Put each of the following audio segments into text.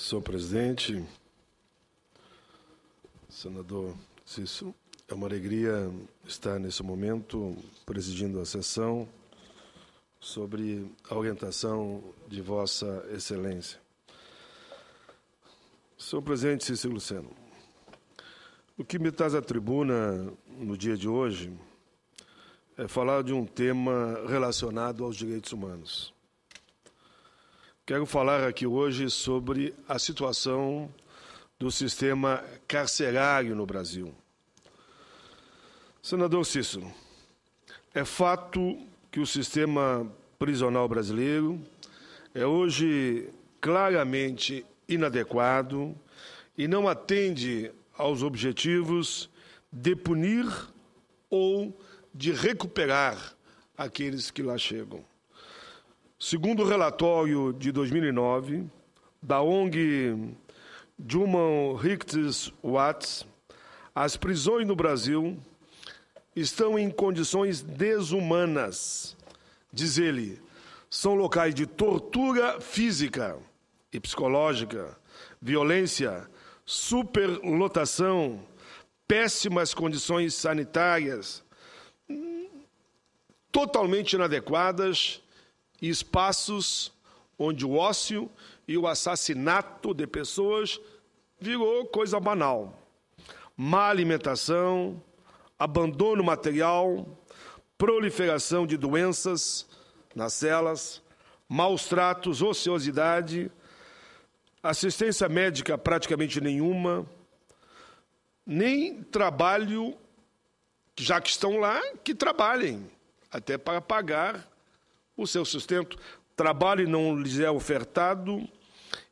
Senhor presidente, senador Cícero, é uma alegria estar nesse momento presidindo a sessão sobre a orientação de Vossa Excelência. Senhor presidente Cícero Luceno, o que me traz à tribuna no dia de hoje é falar de um tema relacionado aos direitos humanos. Quero falar aqui hoje sobre a situação do sistema carcerário no Brasil. Senador Cícero, é fato que o sistema prisional brasileiro é hoje claramente inadequado e não atende aos objetivos de punir ou de recuperar aqueles que lá chegam. Segundo o relatório de 2009 da ONG Human Rights Watch, as prisões no Brasil estão em condições desumanas. Diz ele, são locais de tortura física e psicológica, violência, superlotação, péssimas condições sanitárias, totalmente inadequadas, e espaços onde o ócio e o assassinato de pessoas virou coisa banal. Má alimentação, abandono material, proliferação de doenças nas celas, maus tratos, ociosidade, assistência médica praticamente nenhuma, nem trabalho, já que estão lá, que trabalhem, até para pagar o seu sustento. Trabalho não lhes é ofertado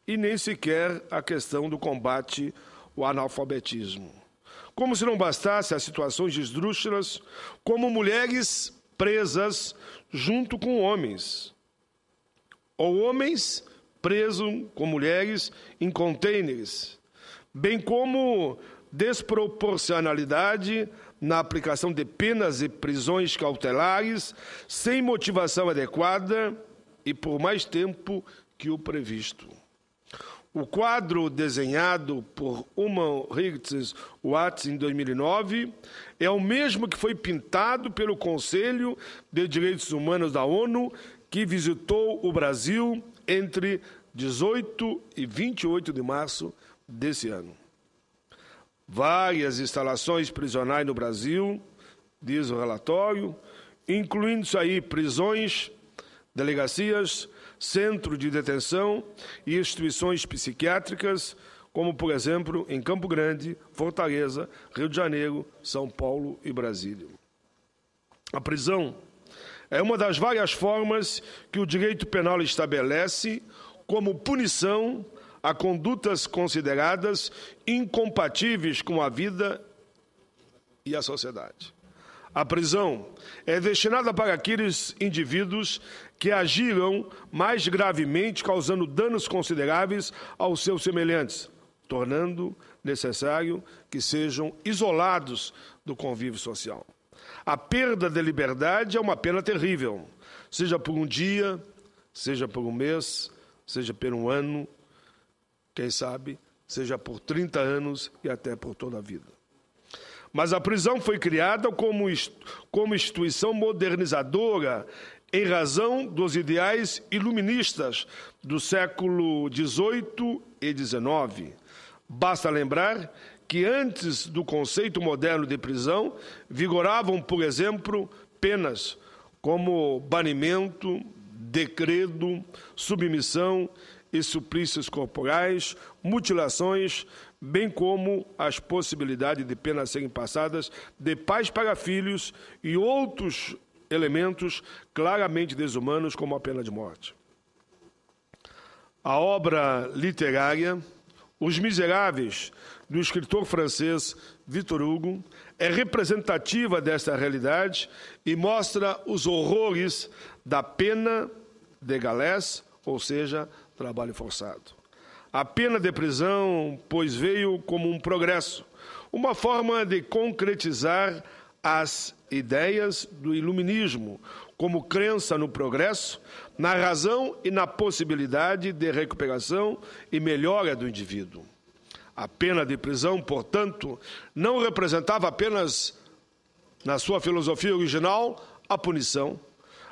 e nem sequer a questão do combate ao analfabetismo. Como se não bastasse as situações esdrúxulas, como mulheres presas junto com homens, ou homens presos com mulheres em contêineres, bem como desproporcionalidade na aplicação de penas e prisões cautelares sem motivação adequada e por mais tempo que o previsto. O quadro desenhado por Human Rights Watch em 2009 é o mesmo que foi pintado pelo Conselho de Direitos Humanos da ONU, que visitou o Brasil entre 18 e 28 de março desse ano. Várias instalações prisionais no Brasil, diz o relatório, incluindo aí prisões, delegacias, centro de detenção e instituições psiquiátricas, como, por exemplo, em Campo Grande, Fortaleza, Rio de Janeiro, São Paulo e Brasília. A prisão é uma das várias formas que o direito penal estabelece como punição a condutas consideradas incompatíveis com a vida e a sociedade. A prisão é destinada para aqueles indivíduos que agiram mais gravemente, causando danos consideráveis aos seus semelhantes, tornando necessário que sejam isolados do convívio social. A perda de liberdade é uma pena terrível, seja por um dia, seja por um mês, seja por um ano, quem sabe, seja por 30 anos e até por toda a vida. Mas a prisão foi criada como instituição modernizadora em razão dos ideais iluministas do século XVIII e XIX. Basta lembrar que antes do conceito moderno de prisão vigoravam, por exemplo, penas como banimento, degredo, submissão e suplícios corporais, mutilações, bem como as possibilidades de penas serem passadas de pais para filhos e outros elementos claramente desumanos, como a pena de morte. A obra literária Os Miseráveis, do escritor francês Victor Hugo, é representativa desta realidade e mostra os horrores da pena de galés, ou seja, trabalho forçado. A pena de prisão, pois, veio como um progresso, uma forma de concretizar as ideias do iluminismo, como crença no progresso, na razão e na possibilidade de recuperação e melhora do indivíduo. A pena de prisão, portanto, não representava apenas, na sua filosofia original, a punição,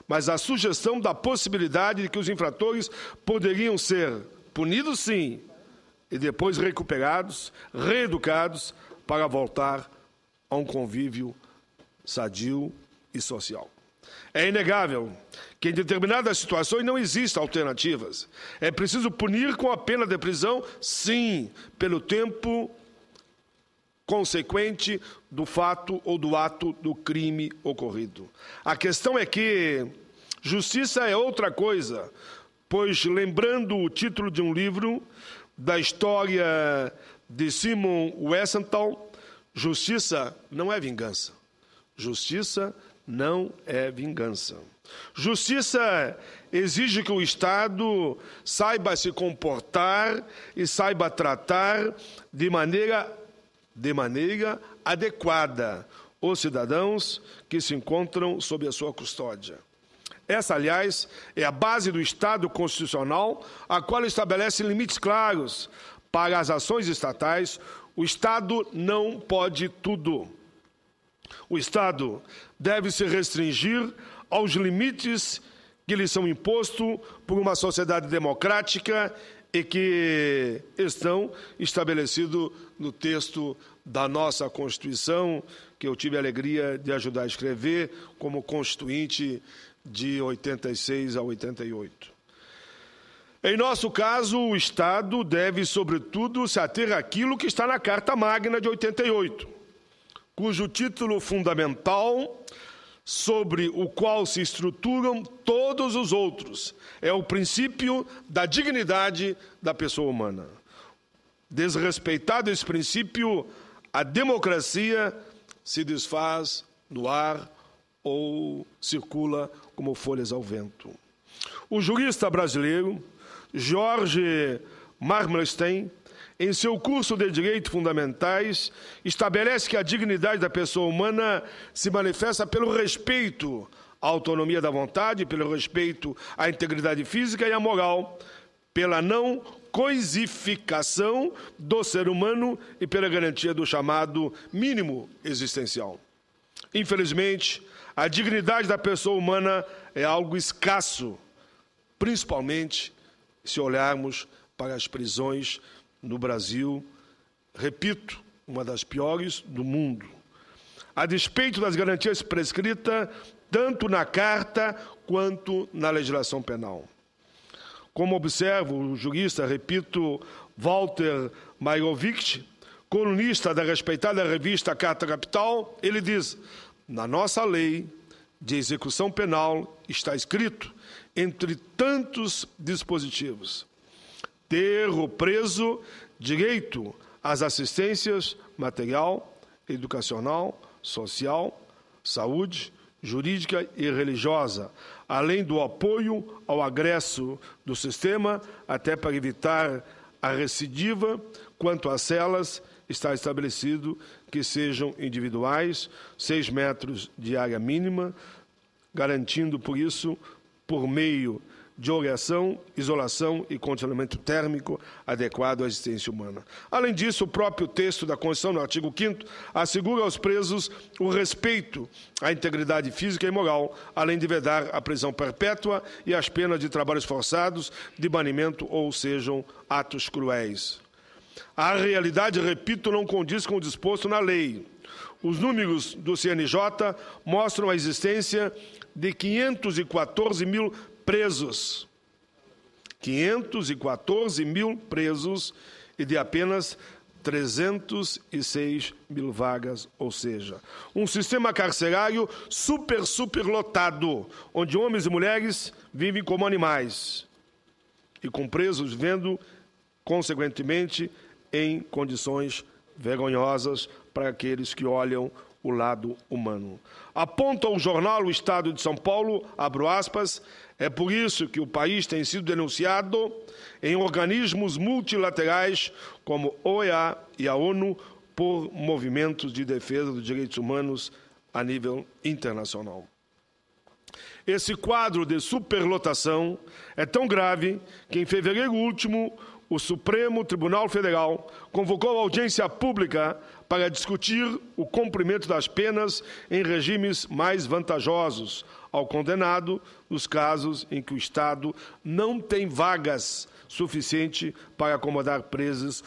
mas a sugestão da possibilidade de que os infratores poderiam ser punidos, sim, e depois recuperados, reeducados, para voltar a um convívio sadio e social. É inegável que em determinadas situações não existem alternativas. É preciso punir com a pena de prisão, sim, pelo tempo consequente do fato ou do ato do crime ocorrido. A questão é que justiça é outra coisa, pois, lembrando o título de um livro da história de Simon Wiesenthal, justiça não é vingança. Justiça não é vingança. Justiça exige que o Estado saiba se comportar e saiba tratar de maneira adequada os cidadãos que se encontram sob a sua custódia. Essa, aliás, é a base do Estado constitucional, a qual estabelece limites claros para as ações estatais. O Estado não pode tudo. O Estado deve se restringir aos limites que lhe são impostos por uma sociedade democrática e que estão estabelecidos no texto da nossa Constituição, que eu tive a alegria de ajudar a escrever como constituinte de 86 a 88. Em nosso caso, o Estado deve, sobretudo, se ater àquilo que está na Carta Magna de 88, cujo título fundamental, sobre o qual se estruturam todos os outros, é o princípio da dignidade da pessoa humana. Desrespeitado esse princípio, a democracia se desfaz no ar ou circula como folhas ao vento. O jurista brasileiro Jorge Marmorstein, em seu curso de Direitos Fundamentais, estabelece que a dignidade da pessoa humana se manifesta pelo respeito à autonomia da vontade, pelo respeito à integridade física e à moral, pela não coisificação do ser humano e pela garantia do chamado mínimo existencial. Infelizmente, a dignidade da pessoa humana é algo escasso, principalmente se olharmos para as prisões no Brasil, repito, uma das piores do mundo. A despeito das garantias prescritas, tanto na Carta quanto na legislação penal. Como observa o jurista, repito, Walter Maierovitch, colunista da respeitada revista Carta Capital, ele diz: na nossa lei de execução penal está escrito, entre tantos dispositivos, ter o preso direito às assistências material, educacional, social, saúde, jurídica e religiosa, além do apoio ao agresso do sistema, até para evitar a recidiva. Quanto às celas, está estabelecido que sejam individuais, 6 metros de área mínima, garantindo, por isso, por meio de oração, isolação e condicionamento térmico adequado à existência humana. Além disso, o próprio texto da Constituição, no artigo 5º, assegura aos presos o respeito à integridade física e moral, além de vedar a prisão perpétua e as penas de trabalhos forçados, de banimento ou sejam atos cruéis. A realidade, repito, não condiz com o disposto na lei. Os números do CNJ mostram a existência de 514 mil presos. 514 mil presos e de apenas 306 mil vagas, ou seja, um sistema carcerário superlotado, onde homens e mulheres vivem como animais e com presos vivendo, consequentemente, em condições vergonhosas para aqueles que olham o lado humano. Aponta o jornal O Estado de São Paulo, abro aspas, é por isso que o país tem sido denunciado em organismos multilaterais como OEA e a ONU por movimentos de defesa dos direitos humanos a nível internacional. Esse quadro de superlotação é tão grave que, em fevereiro último, o Supremo Tribunal Federal convocou a audiência pública para discutir o cumprimento das penas em regimes mais vantajosos ao condenado nos casos em que o Estado não tem vagas suficiente para acomodar presos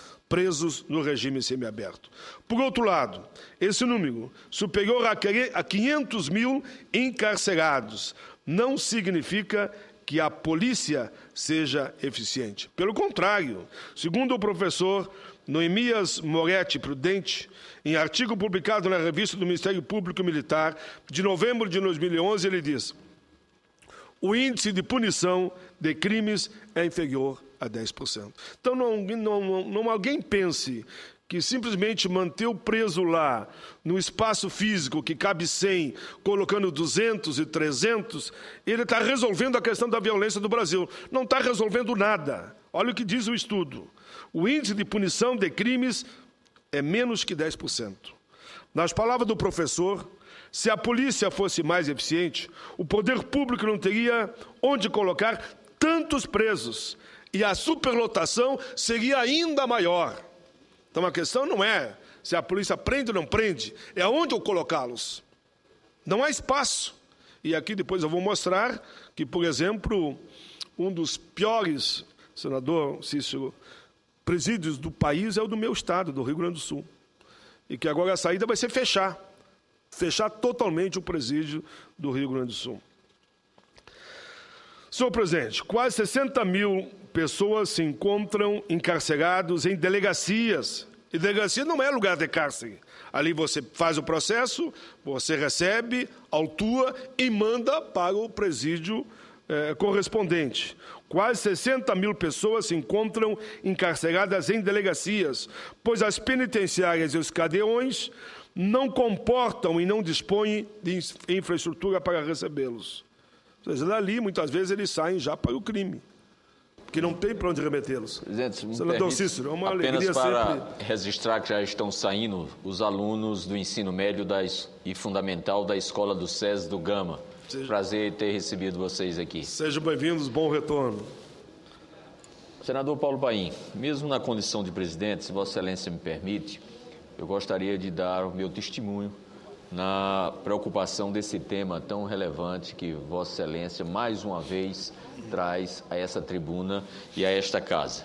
no regime semiaberto. Por outro lado, esse número, superior a 500 mil encarcerados, não significa que a polícia seja eficiente. Pelo contrário, segundo o professor Noemias Moretti Prudente, em artigo publicado na revista do Ministério Público Militar, de novembro de 2011, ele diz: o índice de punição de crimes é inferior a 10%. Então, não alguém pense que simplesmente manter o preso lá, no espaço físico que cabe 100, colocando 200 e 300, ele está resolvendo a questão da violência do Brasil. Não está resolvendo nada. Olha o que diz o estudo. O índice de punição de crimes é menos que 10%. Nas palavras do professor, se a polícia fosse mais eficiente, o poder público não teria onde colocar tantos presos e a superlotação seria ainda maior. Então, a questão não é se a polícia prende ou não prende, é aonde eu colocá-los. Não há espaço. E aqui depois eu vou mostrar que, por exemplo, um dos piores, senador Cícero, presídios do país é o do meu estado, do Rio Grande do Sul. E que agora a saída vai ser fechar totalmente o presídio do Rio Grande do Sul. Senhor presidente, quase 60 mil pessoas se encontram encarcerados em delegacias. E delegacia não é lugar de cárcere. Ali você faz o processo, você recebe, autua e manda para o presídio correspondente. Quase 60 mil pessoas se encontram encarceradas em delegacias, pois as penitenciárias e os cadeões não comportam e não dispõem de infraestrutura para recebê-los. Ou seja, dali, muitas vezes, eles saem já para o crime, porque não tem para onde remetê-los. Senador Cícero, é uma alegria para registrar que já estão saindo os alunos do ensino médio e fundamental da Escola do SES do Gama. Prazer ter recebido vocês aqui. Sejam bem-vindos, bom retorno. Senador Paulo Paim, mesmo na condição de presidente, se Vossa Excelência me permite, eu gostaria de dar o meu testemunho na preocupação desse tema tão relevante que Vossa Excelência, mais uma vez, traz a essa tribuna e a esta casa.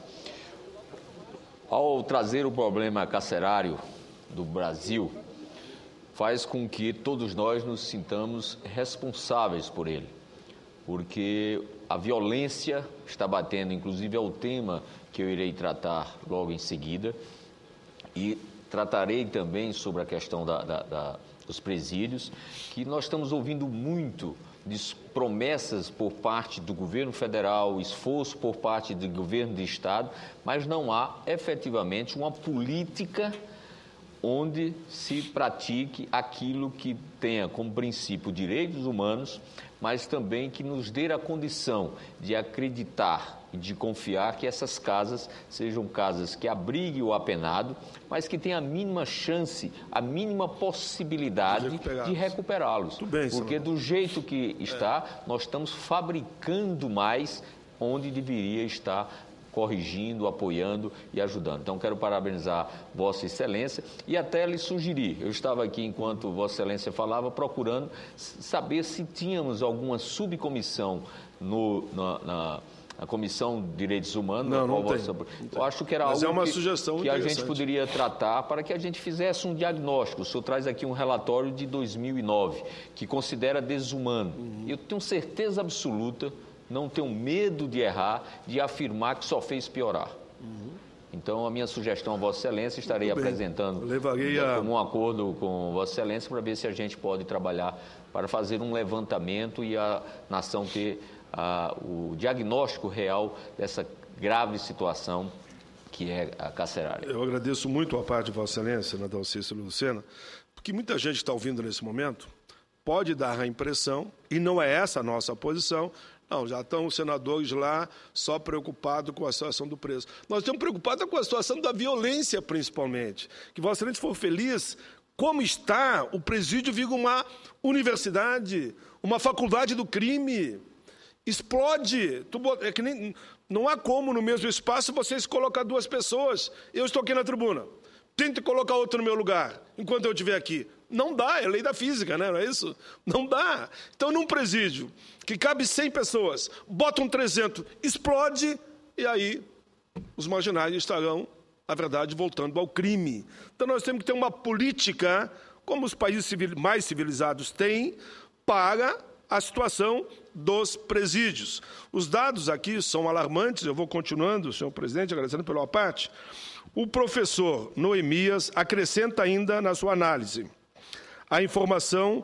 Ao trazer o problema carcerário do Brasil, faz com que todos nós nos sintamos responsáveis por ele, porque a violência está batendo, inclusive é o tema que eu irei tratar logo em seguida, e tratarei também sobre a questão dos presídios, que nós estamos ouvindo muito de promessas por parte do governo federal, esforço por parte do governo do estado, mas não há efetivamente uma política onde se pratique aquilo que tenha como princípio direitos humanos, mas também que nos dê a condição de acreditar e de confiar que essas casas sejam casas que abriguem o apenado, mas que tenham a mínima chance, a mínima possibilidade de recuperá-los. Porque do jeito que está, nós estamos fabricando mais onde deveria estar corrigindo, apoiando e ajudando. Então, quero parabenizar Vossa Excelência e até lhe sugerir. Eu estava aqui, enquanto Vossa Excelência falava, procurando saber se tínhamos alguma subcomissão na Comissão de Direitos Humanos. Não tem. Eu acho que era algo que a gente poderia tratar para que a gente fizesse um diagnóstico. O senhor traz aqui um relatório de 2009, que considera desumano. Eu tenho certeza absoluta, não tenho medo de errar, de afirmar que só fez piorar. Então, a minha sugestão a Vossa Excelência, estarei apresentando como um acordo com Vossa Excelência para ver se a gente pode trabalhar para fazer um levantamento e a nação ter o diagnóstico real dessa grave situação que é a carcerária. Eu agradeço muito a parte de Vossa Excelência, senador Cícero Lucena, porque muita gente está ouvindo nesse momento, pode dar a impressão, e não é essa a nossa posição, não, já estão os senadores lá só preocupados com a situação do preso. Nós estamos preocupados com a situação da violência, principalmente. Que Vossa Excelência for feliz Como está, o presídio vira uma universidade, uma faculdade do crime. Explode. É que não há como, no mesmo espaço, vocês colocar duas pessoas. Eu estou aqui na tribuna. Tente colocar outro no meu lugar, enquanto eu estiver aqui. Não dá, é lei da física, né? Não é isso? Não dá. Então, num presídio que cabe 100 pessoas, botam 300, explode, e aí os marginais estarão, na verdade, voltando ao crime. Então, nós temos que ter uma política, como os países mais civilizados têm, para a situação dos presídios. Os dados aqui são alarmantes, eu vou continuando, senhor presidente, agradecendo pela parte. O professor Noemias acrescenta ainda na sua análise a informação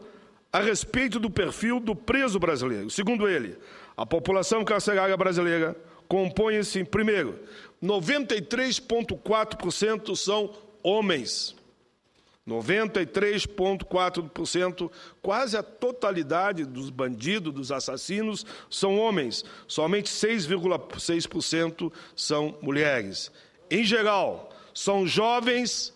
a respeito do perfil do preso brasileiro. Segundo ele, a população carcerária brasileira compõe-se, primeiro, 93,4% são homens. 93,4%, quase a totalidade dos bandidos, dos assassinos, são homens. Somente 6,6% são mulheres. Em geral, são jovens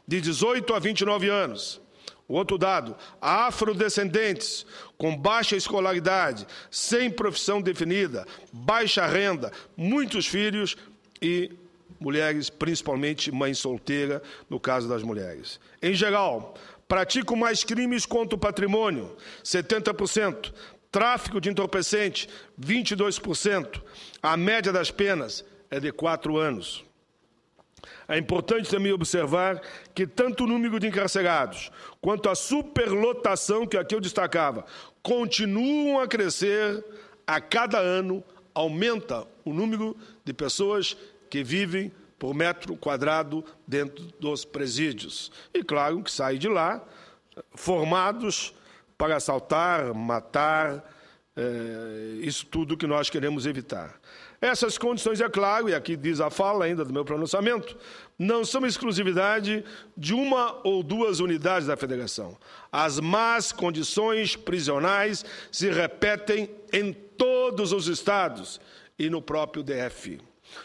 de 18 a 29 anos. O outro dado, afrodescendentes, com baixa escolaridade, sem profissão definida, baixa renda, muitos filhos e mulheres, principalmente mãe solteira, no caso das mulheres. Em geral, praticam mais crimes contra o patrimônio, 70%, tráfico de entorpecente, 22%. A média das penas é de 4 anos. É importante também observar que tanto o número de encarcerados quanto a superlotação, que aqui eu destacava, continuam a crescer a cada ano, aumenta o número de pessoas que vivem por metro quadrado dentro dos presídios. E, claro, que saem de lá formados para assaltar, matar, isso tudo que nós queremos evitar. Essas condições, é claro, e aqui diz a fala ainda do meu pronunciamento, não são exclusividade de uma ou duas unidades da Federação. As más condições prisionais se repetem em todos os estados e no próprio DF.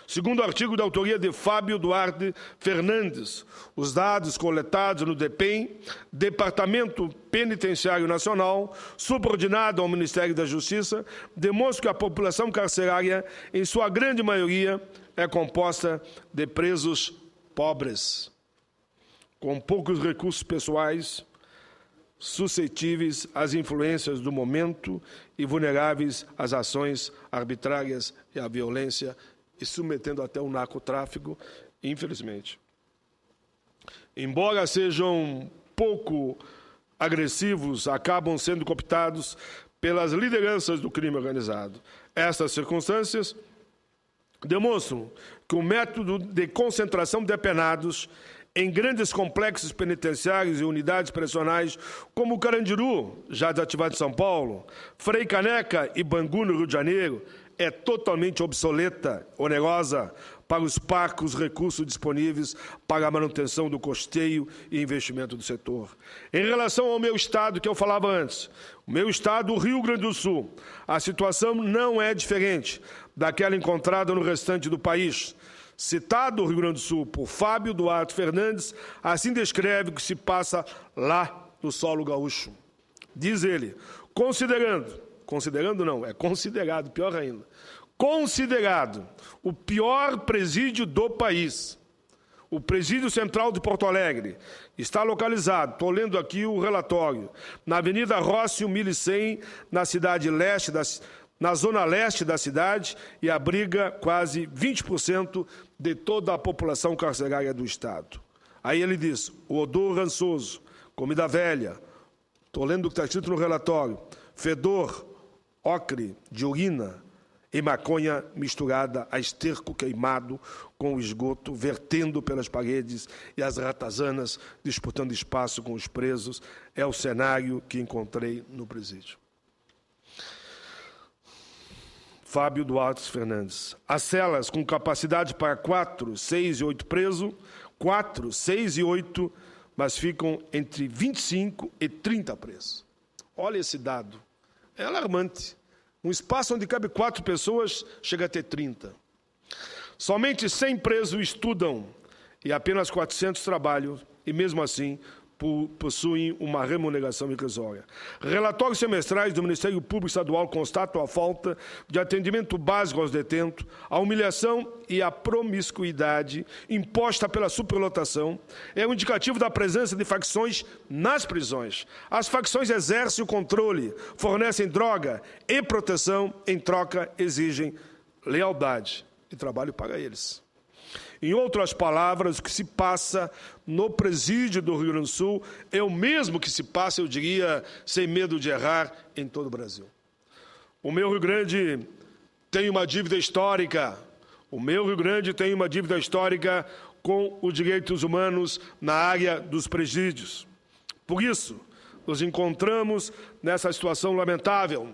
Segundo o artigo da autoria de Fábio Duarte Fernandes, os dados coletados no DEPEN, Departamento Penitenciário Nacional, subordinado ao Ministério da Justiça, demonstram que a população carcerária, em sua grande maioria, é composta de presos pobres, com poucos recursos pessoais, suscetíveis às influências do momento e vulneráveis às ações arbitrárias e à violência, e submetendo até o narcotráfico, infelizmente. Embora sejam pouco agressivos, acabam sendo cooptados pelas lideranças do crime organizado. Essas circunstâncias demonstram que o método de concentração de apenados em grandes complexos penitenciários e unidades prisionais, como o Carandiru, já desativado em São Paulo, Frei Caneca e Bangu, no Rio de Janeiro, é totalmente obsoleta, onerosa, para os parcos recursos disponíveis para a manutenção do custeio e investimento do setor. Em relação ao meu estado, que eu falava antes, o meu estado, o Rio Grande do Sul, a situação não é diferente daquela encontrada no restante do país. Citado o Rio Grande do Sul por Fábio Duarte Fernandes, assim descreve o que se passa lá no solo gaúcho. Diz ele, considerado não, é considerado, pior ainda, considerado o pior presídio do país. O Presídio Central de Porto Alegre está localizado, estou lendo aqui o relatório, na Avenida Rócio 1100, na zona leste da cidade, e abriga quase 20% de toda a população carcerária do Estado. Aí ele diz, o odor rançoso, comida velha, estou lendo o que está escrito no relatório, fedor, ocre de urina e maconha misturada a esterco queimado com o esgoto, vertendo pelas paredes e as ratazanas disputando espaço com os presos, é o cenário que encontrei no presídio. Fábio Duarte Fernandes. As celas com capacidade para 4, 6 e 8 presos, 4, 6 e 8, mas ficam entre 25 e 30 presos. Olha esse dado. É alarmante. Um espaço onde cabe 4 pessoas chega a ter 30. Somente 100 presos estudam e apenas 400 trabalham e, mesmo assim, possuem uma remuneração irrisória. Relatórios semestrais do Ministério Público Estadual constatam a falta de atendimento básico aos detentos, a humilhação e a promiscuidade imposta pela superlotação é um indicativo da presença de facções nas prisões. As facções exercem o controle, fornecem droga e proteção, em troca exigem lealdade e trabalho para eles. Em outras palavras, o que se passa no presídio do Rio Grande do Sul é o mesmo que se passa, eu diria, sem medo de errar, em todo o Brasil. O meu Rio Grande tem uma dívida histórica. O meu Rio Grande tem uma dívida histórica com os direitos humanos na área dos presídios. Por isso, nos encontramos nessa situação lamentável.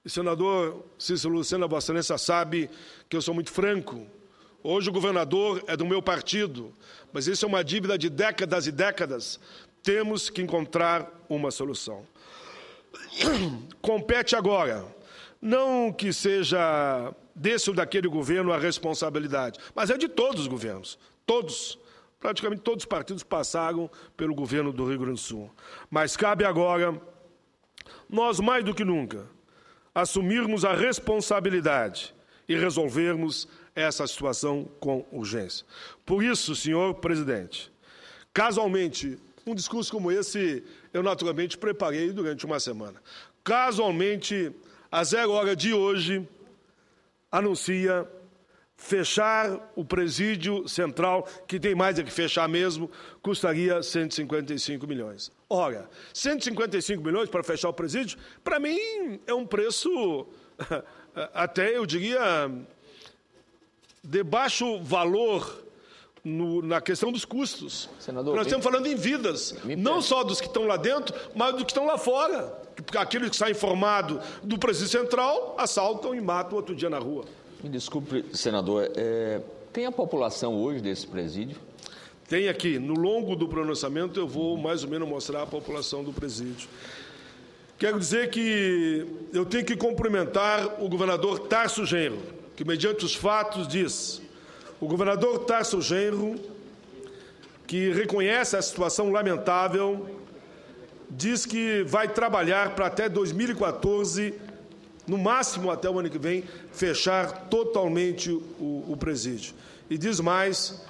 O senador Cícero Lucena, Vossa Excelência, sabe que eu sou muito franco. Hoje o governador é do meu partido, mas isso é uma dívida de décadas e décadas. Temos que encontrar uma solução. Compete agora, não que seja desse ou daquele governo a responsabilidade, mas é de todos os governos, todos. Praticamente todos os partidos passaram pelo governo do Rio Grande do Sul. Mas cabe agora, nós mais do que nunca, assumirmos a responsabilidade e resolvermos essa situação com urgência. Por isso, senhor presidente, casualmente, um discurso como esse eu naturalmente preparei durante uma semana. Casualmente, a 0 hora de hoje, anuncia fechar o presídio central, que tem mais é que fechar mesmo, custaria 155 milhões. Ora, 155 milhões para fechar o presídio, para mim é um preço, até eu diria, de baixo valor na questão dos custos. Senador, nós estamos falando em vidas, não só dos que estão lá dentro, mas dos que estão lá fora. Porque aqueles que saem informados do presídio central assaltam e matam outro dia na rua. Me desculpe, senador, tem a população hoje desse presídio? Tem aqui. No longo do pronunciamento eu vou mais ou menos mostrar a população do presídio. Quero dizer que eu tenho que cumprimentar o governador Tarso Genro, que, mediante os fatos, diz: o governador Tarso Genro, que reconhece a situação lamentável, diz que vai trabalhar para até 2014, no máximo até o ano que vem, fechar totalmente o presídio. E diz mais,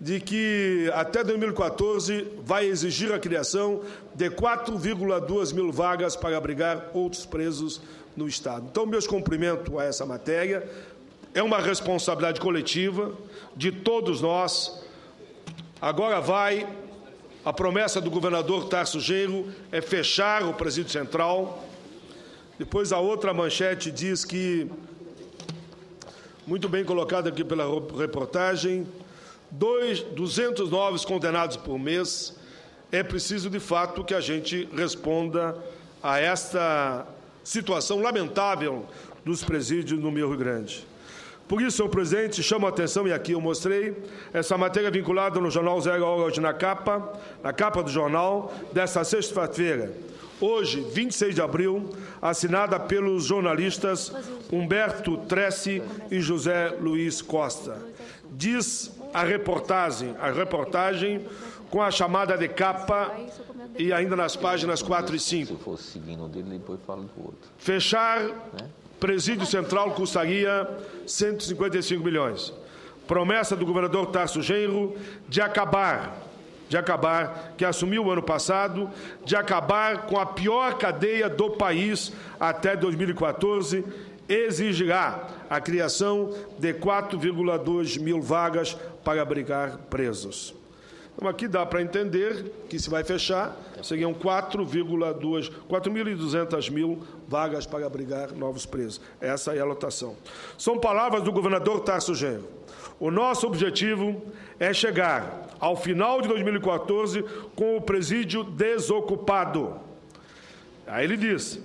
de que até 2014 vai exigir a criação de 4,2 mil vagas para abrigar outros presos no Estado. Então, meus cumprimentos a essa matéria. É uma responsabilidade coletiva de todos nós. Agora a promessa do governador Tarso Genro é fechar o presídio central. Depois a outra manchete diz que, muito bem colocada aqui pela reportagem, 200 novos condenados por mês. É preciso, de fato, que a gente responda a esta situação lamentável dos presídios no meu Rio Grande. Por isso, senhor presidente, chamo a atenção, e aqui eu mostrei, essa matéria vinculada no jornal 0 Hora hoje na capa do jornal, desta sexta-feira, hoje, 26 de abril, assinada pelos jornalistas Humberto Tressi e José Luiz Costa. Diz a reportagem com a chamada de capa e ainda nas páginas 4 e 5. Se fosse seguindo dele, depois fala do outro. Fechar presídio central custaria 155 milhões. Promessa do governador Tarso Genro de acabar, que assumiu o ano passado, de acabar com a pior cadeia do país até 2014, exigirá a criação de 4,2 mil vagas para abrigar presos. Então, aqui dá para entender que se vai fechar, seriam 4.200 mil vagas para abrigar novos presos. Essa é a lotação. São palavras do governador Tarso Genro. O nosso objetivo é chegar ao final de 2014 com o presídio desocupado. Aí ele diz: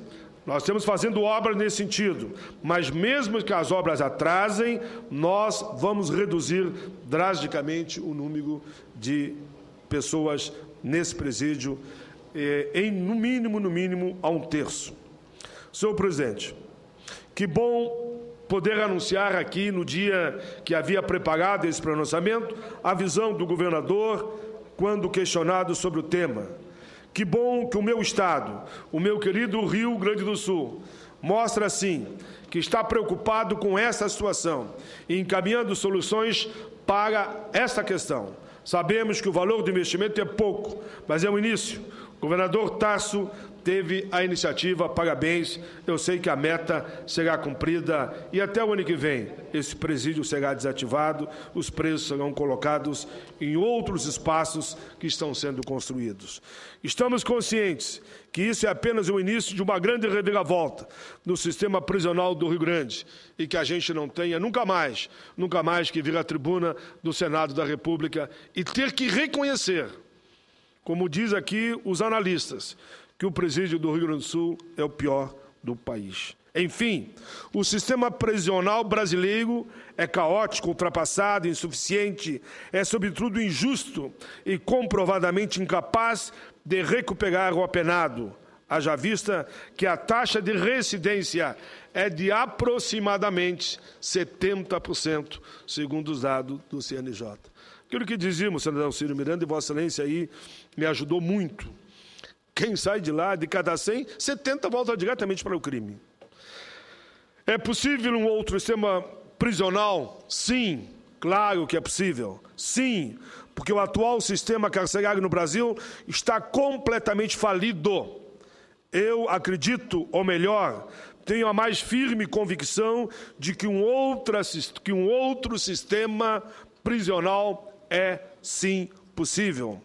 nós estamos fazendo obras nesse sentido, mas mesmo que as obras atrasem, nós vamos reduzir drasticamente o número de pessoas nesse presídio, no mínimo, a 1/3. Senhor presidente, que bom poder anunciar aqui, no dia que havia preparado esse pronunciamento, a visão do governador quando questionado sobre o tema. Que bom que o meu Estado, o meu querido Rio Grande do Sul, mostra, assim, que está preocupado com essa situação e encaminhando soluções para esta questão. Sabemos que o valor do investimento é pouco, mas é um início. O governador Tasso teve a iniciativa, parabéns. Eu sei que a meta será cumprida e até o ano que vem esse presídio será desativado, os presos serão colocados em outros espaços que estão sendo construídos. Estamos conscientes que isso é apenas o início de uma grande reviravolta no sistema prisional do Rio Grande e que a gente não tenha nunca mais que vir à tribuna do Senado da República e ter que reconhecer, como diz aqui os analistas, que o presídio do Rio Grande do Sul é o pior do país. Enfim, o sistema prisional brasileiro é caótico, ultrapassado, insuficiente, é sobretudo injusto e comprovadamente incapaz de recuperar o apenado, haja vista que a taxa de reincidência é de aproximadamente 70%, segundo os dados do CNJ. Aquilo que dizíamos, senador Ciro Miranda, e Vossa Excelência aí me ajudou muito. Quem sai de lá, de cada 100, 70 volta diretamente para o crime. É possível um outro sistema prisional? Sim, claro que é possível. Sim, porque o atual sistema carcerário no Brasil está completamente falido. Eu acredito, ou melhor, tenho a mais firme convicção de que um outro sistema prisional é, sim, possível.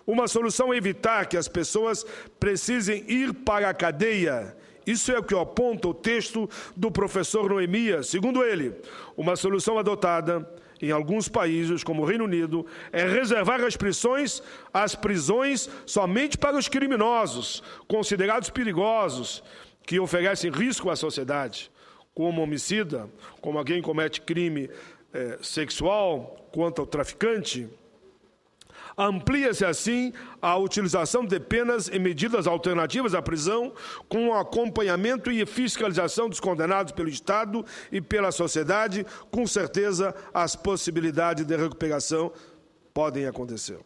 Uma solução é evitar que as pessoas precisem ir para a cadeia. Isso é o que aponta o texto do professor Noemias. Segundo ele, uma solução adotada em alguns países, como o Reino Unido, é reservar as prisões somente para os criminosos, considerados perigosos, que oferecem risco à sociedade, como homicida, como alguém que comete crime sexual, quanto ao traficante. Amplia-se, assim, a utilização de penas e medidas alternativas à prisão, com o acompanhamento e fiscalização dos condenados pelo Estado e pela sociedade. Com certeza, as possibilidades de recuperação podem acontecer.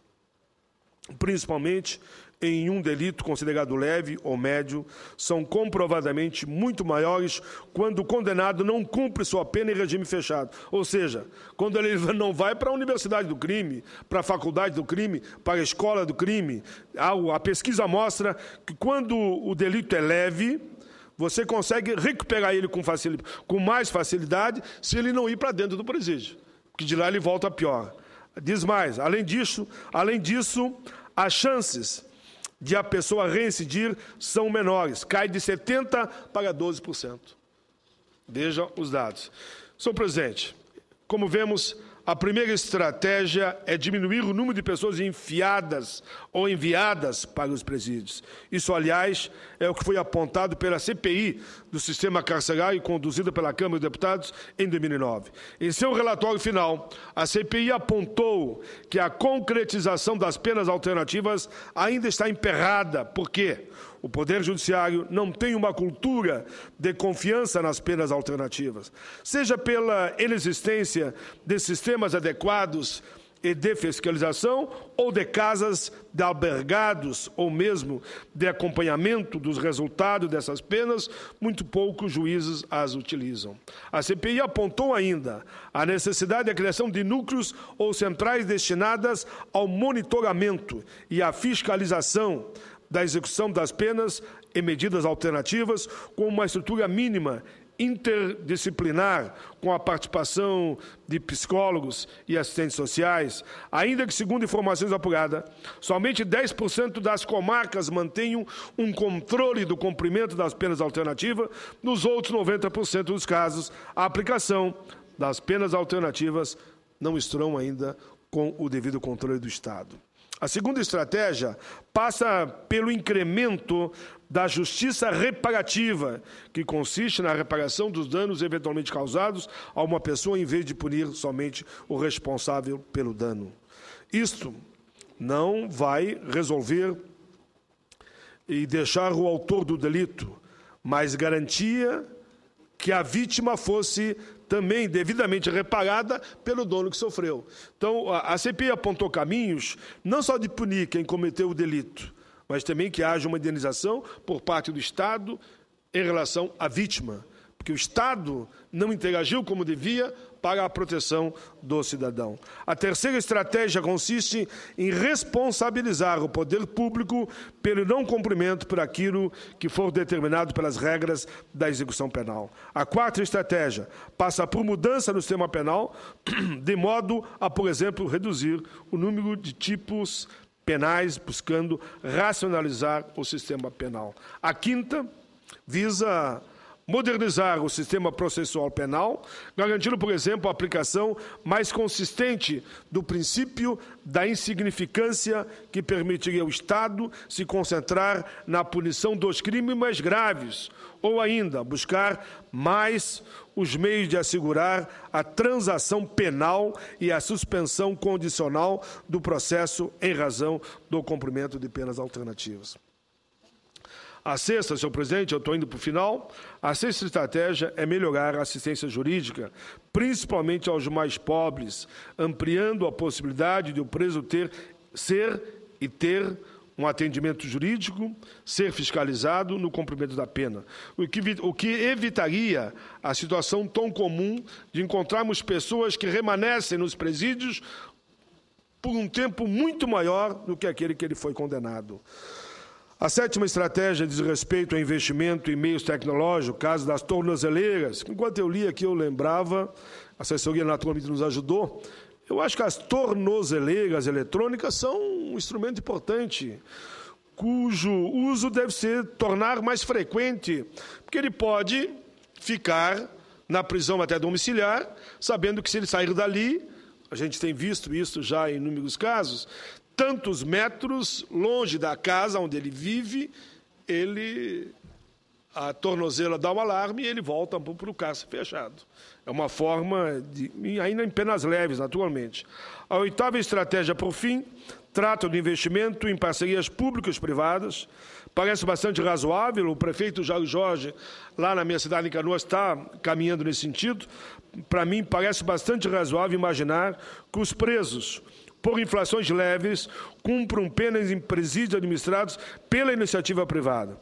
Principalmente em um delito considerado leve ou médio, são comprovadamente muito maiores quando o condenado não cumpre sua pena em regime fechado. Ou seja, quando ele não vai para a universidade do crime, para a faculdade do crime, para a escola do crime. A pesquisa mostra que quando o delito é leve, você consegue recuperar ele com mais facilidade se ele não ir para dentro do presídio, porque de lá ele volta pior. Diz mais, além disso, as chances de a pessoa reincidir são menores, cai de 70% para 12%. Veja os dados. Senhor presidente, como vemos, a primeira estratégia é diminuir o número de pessoas enfiadas ou enviadas para os presídios. Isso, aliás, é o que foi apontado pela CPI do sistema carcerário, conduzida pela Câmara dos Deputados em 2009. Em seu relatório final, a CPI apontou que a concretização das penas alternativas ainda está emperrada. Por quê? O Poder Judiciário não tem uma cultura de confiança nas penas alternativas, seja pela inexistência de sistemas adequados e de fiscalização, ou de casas de albergados, ou mesmo de acompanhamento dos resultados dessas penas, muito poucos juízes as utilizam. A CPI apontou ainda a necessidade da criação de núcleos ou centrais destinadas ao monitoramento e à fiscalização da execução das penas e medidas alternativas, com uma estrutura mínima interdisciplinar, com a participação de psicólogos e assistentes sociais, ainda que, segundo informações apuradas, somente 10% das comarcas mantenham um controle do cumprimento das penas alternativas. Nos outros 90% dos casos, a aplicação das penas alternativas não estão ainda com o devido controle do Estado. A segunda estratégia passa pelo incremento da justiça reparativa, que consiste na reparação dos danos eventualmente causados a uma pessoa, em vez de punir somente o responsável pelo dano. Isto não vai resolver e deixar o autor do delito, mas garantia que a vítima fosse também devidamente reparada pelo dono que sofreu. Então, a CPI apontou caminhos não só de punir quem cometeu o delito, mas também que haja uma indenização por parte do Estado em relação à vítima, porque o Estado não interagiu como devia para a proteção do cidadão. A terceira estratégia consiste em responsabilizar o poder público pelo não cumprimento por aquilo que for determinado pelas regras da execução penal. A quarta estratégia passa por mudança no sistema penal, de modo a, por exemplo, reduzir o número de tipos penais, buscando racionalizar o sistema penal. A quinta visa modernizar o sistema processual penal, garantindo, por exemplo, a aplicação mais consistente do princípio da insignificância, que permitiria ao Estado se concentrar na punição dos crimes mais graves, ou ainda buscar mais os meios de assegurar a transação penal e a suspensão condicional do processo em razão do cumprimento de penas alternativas. A sexta, senhor presidente, eu estou indo para o final, a sexta estratégia é melhorar a assistência jurídica, principalmente aos mais pobres, ampliando a possibilidade de o preso ter um atendimento jurídico, ser fiscalizado no cumprimento da pena, o que evitaria a situação tão comum de encontrarmos pessoas que remanescem nos presídios por um tempo muito maior do que aquele que ele foi condenado. A sétima estratégia diz respeito ao investimento em meios tecnológicos, caso das tornozeleiras. Enquanto eu li aqui, eu lembrava, a assessoria naturalmente nos ajudou, eu acho que as tornozeleiras eletrônicas são um instrumento importante, cujo uso deve se tornar mais frequente, porque ele pode ficar na prisão até domiciliar, sabendo que se ele sair dali, a gente tem visto isso já em inúmeros casos, tantos metros longe da casa onde ele vive, a tornozela dá um alarme e ele volta para o cárcere fechado. É uma forma, ainda em penas leves, naturalmente. A oitava estratégia, por fim, trata do investimento em parcerias públicas-privadas. Parece bastante razoável, o prefeito Jairo Jorge, lá na minha cidade, em Canoas, está caminhando nesse sentido. Para mim, parece bastante razoável imaginar que os presos, por infrações leves, cumpram penas em presídios administrados pela iniciativa privada.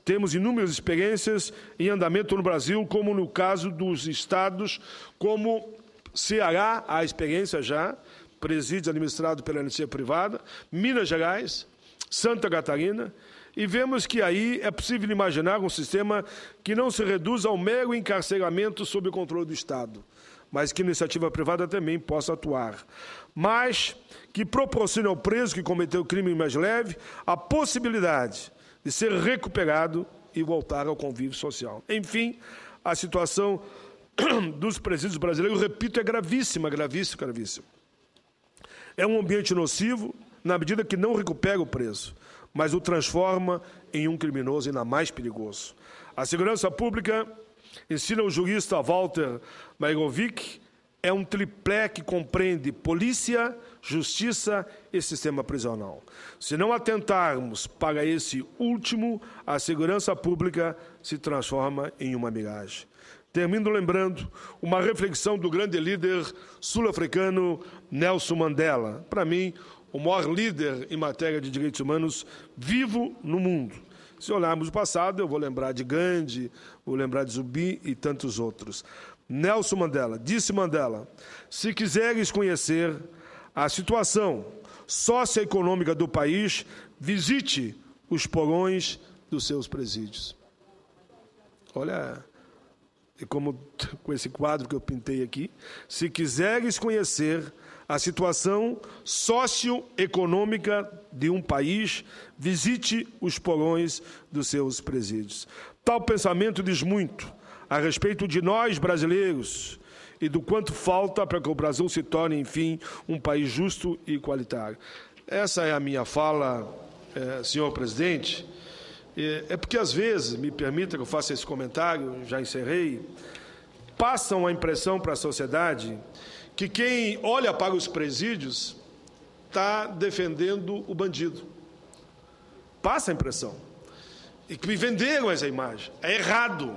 Temos inúmeras experiências em andamento no Brasil, como no caso dos estados, como Ceará, a experiência já, presídio administrado pela iniciativa privada, Minas Gerais, Santa Catarina, e vemos que aí é possível imaginar um sistema que não se reduza ao mero encarceramento sob o controle do Estado, mas que a iniciativa privada também possa atuar, mas que proporcione ao preso que cometeu o crime mais leve a possibilidade de ser recuperado e voltar ao convívio social. Enfim, a situação dos presídios brasileiros, repito, é gravíssima, gravíssima, gravíssima. É um ambiente nocivo na medida que não recupera o preso, mas o transforma em um criminoso ainda mais perigoso. A segurança pública, ensina o jurista Walter Mairovic, é um triplé que compreende polícia, justiça e sistema prisional. Se não atentarmos para esse último, a segurança pública se transforma em uma miragem. Termino lembrando uma reflexão do grande líder sul-africano Nelson Mandela. Para mim, o maior líder em matéria de direitos humanos vivo no mundo. Se olharmos o passado, eu vou lembrar de Gandhi, vou lembrar de Zumbi e tantos outros. Nelson Mandela, disse Mandela, se quiseres conhecer a situação socioeconômica do país, visite os porões dos seus presídios. Olha, como com esse quadro que eu pintei aqui, se quiseres conhecer a situação socioeconômica de um país, visite os porões dos seus presídios. Tal pensamento diz muito a respeito de nós, brasileiros, e do quanto falta para que o Brasil se torne, enfim, um país justo e igualitário. Essa é a minha fala, senhor presidente. É porque, às vezes, me permita que eu faça esse comentário, já encerrei, passam a impressão para a sociedade que quem olha para os presídios está defendendo o bandido. Passa a impressão. E que me venderam essa imagem. É errado.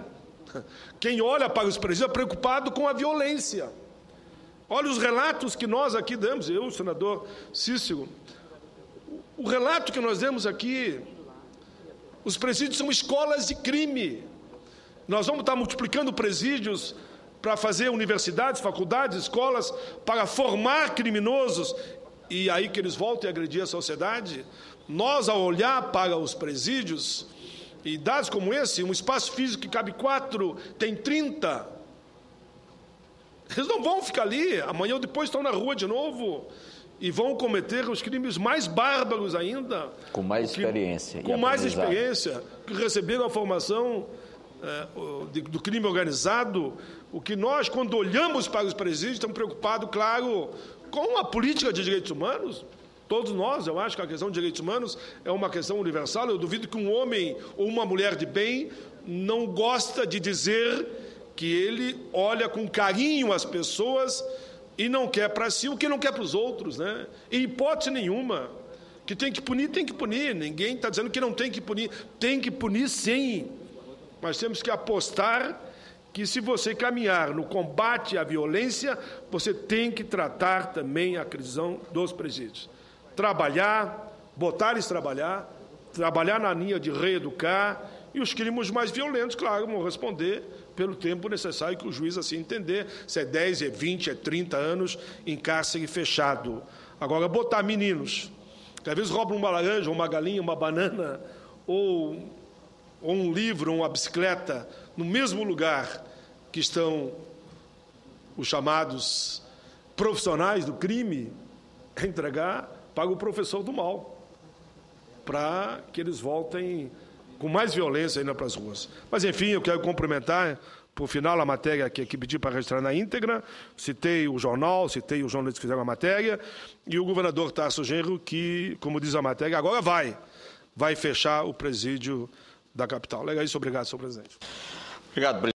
Quem olha para os presídios é preocupado com a violência. Olha os relatos que nós aqui damos, eu, o senador Cícero, o relato que nós demos aqui, os presídios são escolas de crime. Nós vamos estar multiplicando presídios para fazer universidades, faculdades, escolas, para formar criminosos, e aí que eles voltem a agredir a sociedade. Nós, ao olhar para os presídios, e dados como esse, um espaço físico que cabe 4, tem 30, eles não vão ficar ali, amanhã ou depois estão na rua de novo, e vão cometer os crimes mais bárbaros ainda. Com mais experiência. Com mais experiência, que receberam a formação do crime organizado. O que nós, quando olhamos para os presídios, estamos preocupados, claro, com a política de direitos humanos. Todos nós, eu acho que a questão de direitos humanos é uma questão universal. Eu duvido que um homem ou uma mulher de bem não gosta de dizer que ele olha com carinho as pessoas e não quer para si o que não quer para os outros, né? Em hipótese nenhuma. Que tem que punir, tem que punir. Ninguém está dizendo que não tem que punir. Tem que punir, sim. Mas temos que apostar que, se você caminhar no combate à violência, você tem que tratar também a questão dos presídios. Trabalhar, botar eles trabalhar na linha de reeducar, e os crimes mais violentos, claro, vão responder pelo tempo necessário que o juiz assim entender, se é 10, é 20, é 30 anos em cárcere fechado. Agora, botar meninos, que às vezes roubam uma laranja, uma galinha, uma banana, ou um livro, ou uma bicicleta, no mesmo lugar que estão os chamados profissionais do crime, entregar para o professor do mal, para que eles voltem com mais violência ainda para as ruas. Mas, enfim, eu quero cumprimentar, por final, a matéria que pedi para registrar na íntegra. Citei o jornal, citei os jornalistas que fizeram a matéria, e o governador Tarso Genro, que, como diz a matéria, agora vai fechar o presídio da capital. É isso, obrigado, senhor presidente. Obrigado, presidente.